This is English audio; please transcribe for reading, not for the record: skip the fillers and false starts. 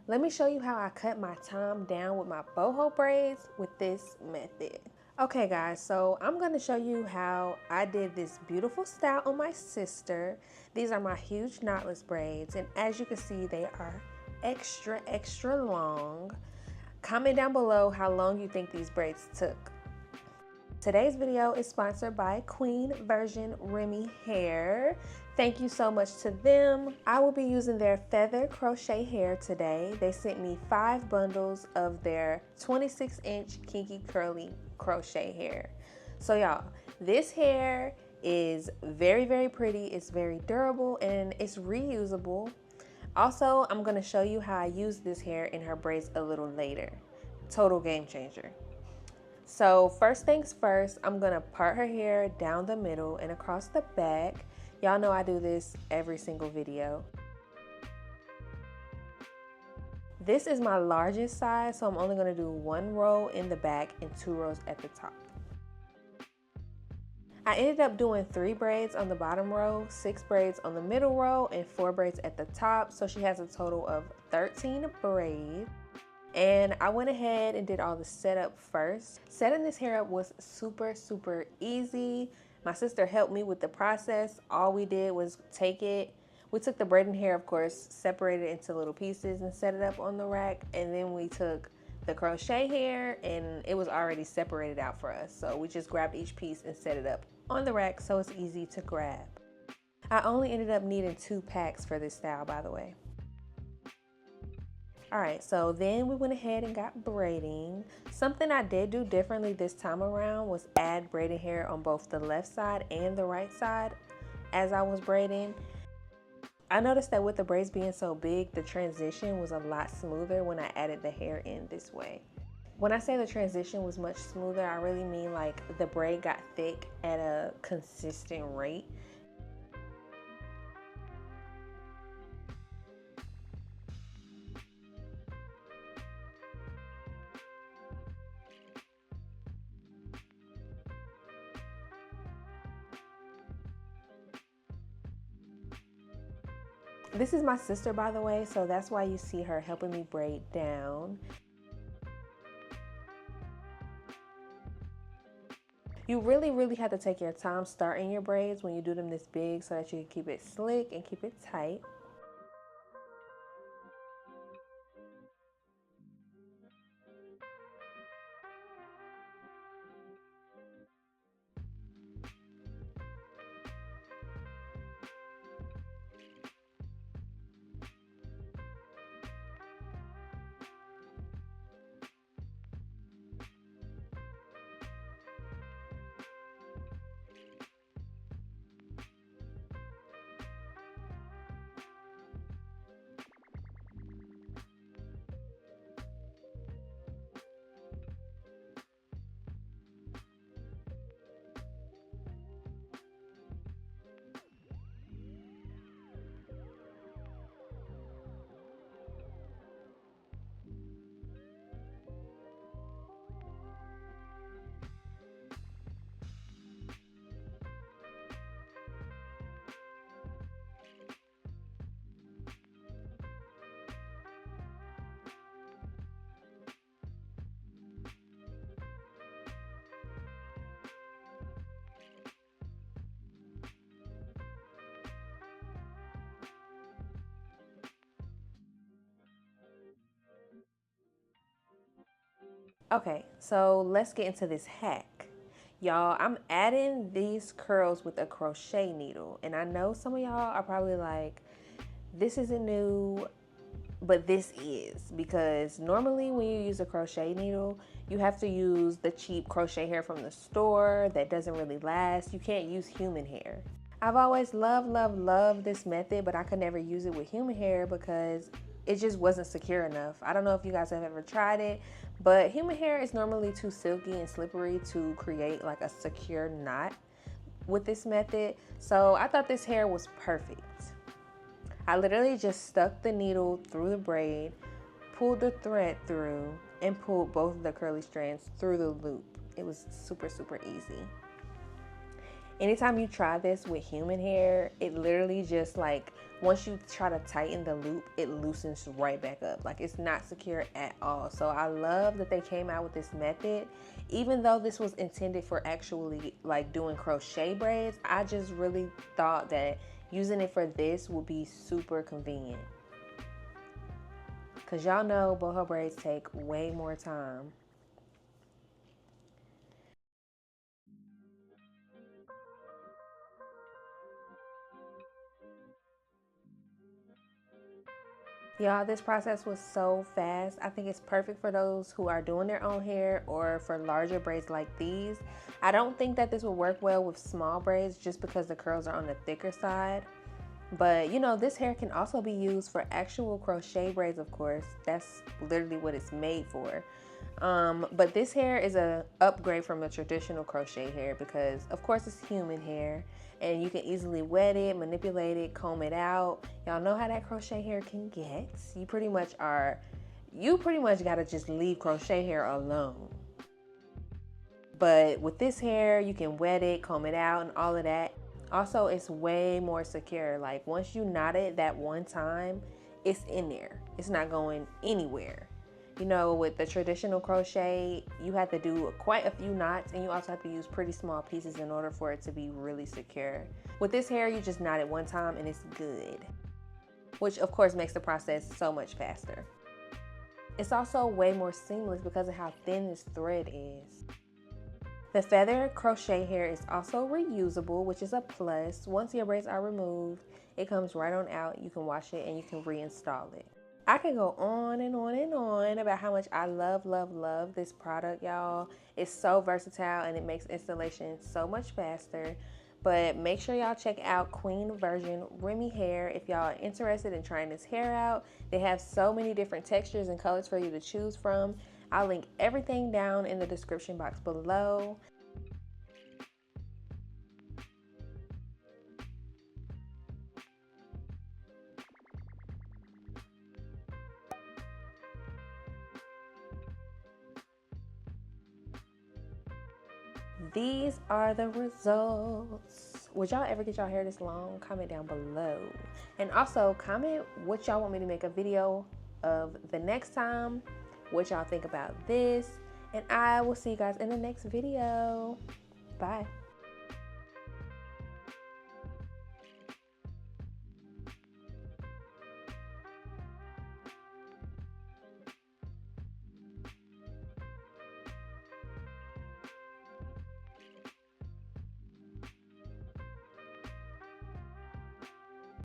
Let me show you how I cut my time down with my boho braids with this method. Okay guys, so I'm going to show you how I did this beautiful style on my sister. These are my huge knotless braids, and as you can see, they are extra long. Comment down below how long you think these braids took. Today's video is sponsored by Queen Version Remy Hair. Thank you so much to them. I will be using their feather crochet hair today. They sent me 5 bundles of their 26-inch kinky curly crochet hair. So y'all, this hair is very pretty. It's very durable and it's reusable. Also, I'm going to show you how I use this hair in her braids a little later. Total game changer. So first things first, I'm gonna part her hair down the middle and across the back. Y'all know I do this every single video. This is my largest size, so I'm only gonna do 1 row in the back and 2 rows at the top. I ended up doing 3 braids on the bottom row, 6 braids on the middle row, and 4 braids at the top, so she has a total of 13 braids. And I went ahead and did all the setup first. Setting this hair up was super easy. My sister helped me with the process. All we did was we took the braiding hair, of course, separated it into little pieces and set it up on the rack. And then we took the crochet hair and it was already separated out for us. So we just grabbed each piece and set it up on the rack so it's easy to grab. I only ended up needing 2 packs for this style, by the way. Alright, so then we went ahead and got braiding. Something I did do differently this time around was add braiding hair on both the left side and the right side as I was braiding. I noticed that with the braids being so big, the transition was a lot smoother when I added the hair in this way. When I say the transition was much smoother, I really mean like the braid got thick at a consistent rate. This is my sister, by the way, so that's why you see her helping me braid down. You really have to take your time starting your braids when you do them this big so that you can keep it slick and keep it tight. Okay, so let's get into this hack. Y'all, I'm adding these curls with a crochet needle. And I know some of y'all are probably like, this isn't new, but this is. Because normally when you use a crochet needle, you have to use the cheap crochet hair from the store that doesn't really last. You can't use human hair. I've always loved this method, but I could never use it with human hair because it just wasn't secure enough. I don't know if you guys have ever tried it, but human hair is normally too silky and slippery to create like a secure knot with this method. So I thought this hair was perfect. I literally just stuck the needle through the braid, pulled the thread through, and pulled both of the curly strands through the loop. It was super easy. Anytime you try this with human hair, it literally just like, once you try to tighten the loop, it loosens right back up. Like, it's not secure at all. So I love that they came out with this method. Even though this was intended for actually like doing crochet braids, I just really thought that using it for this would be super convenient. Cause y'all know boho braids take way more time. Y'all, this process was so fast. I think it's perfect for those who are doing their own hair or for larger braids like these. I don't think that this will work well with small braids just because the curls are on the thicker side. But you know, this hair can also be used for actual crochet braids, of course. That's literally what it's made for. But this hair is a upgrade from a traditional crochet hair because of course it's human hair and you can easily wet it, manipulate it, comb it out. Y'all know how that crochet hair can get. You pretty much gotta just leave crochet hair alone. But with this hair, you can wet it, comb it out, and all of that. Also, it's way more secure. Like, once you knot it that one time, it's in there. It's not going anywhere. You know, with the traditional crochet, you have to do quite a few knots, and you also have to use pretty small pieces in order for it to be really secure. With this hair, you just knot it one time and it's good, which of course makes the process so much faster. It's also way more seamless because of how thin this thread is. The feather crochet hair is also reusable, which is a plus. Once your braids are removed, it comes right on out. You can wash it and you can reinstall it. I can go on and on and on about how much I love, love, love this product, y'all. It's so versatile and it makes installation so much faster. But make sure y'all check out Queen Version Remy Hair if y'all are interested in trying this hair out. They have so many different textures and colors for you to choose from. I'll link everything down in the description box below. These are the results. Would y'all ever get y'all hair this long? Comment down below. And also comment what y'all want me to make a video of the next time, what y'all think about this, and I will see you guys in the next video. Bye.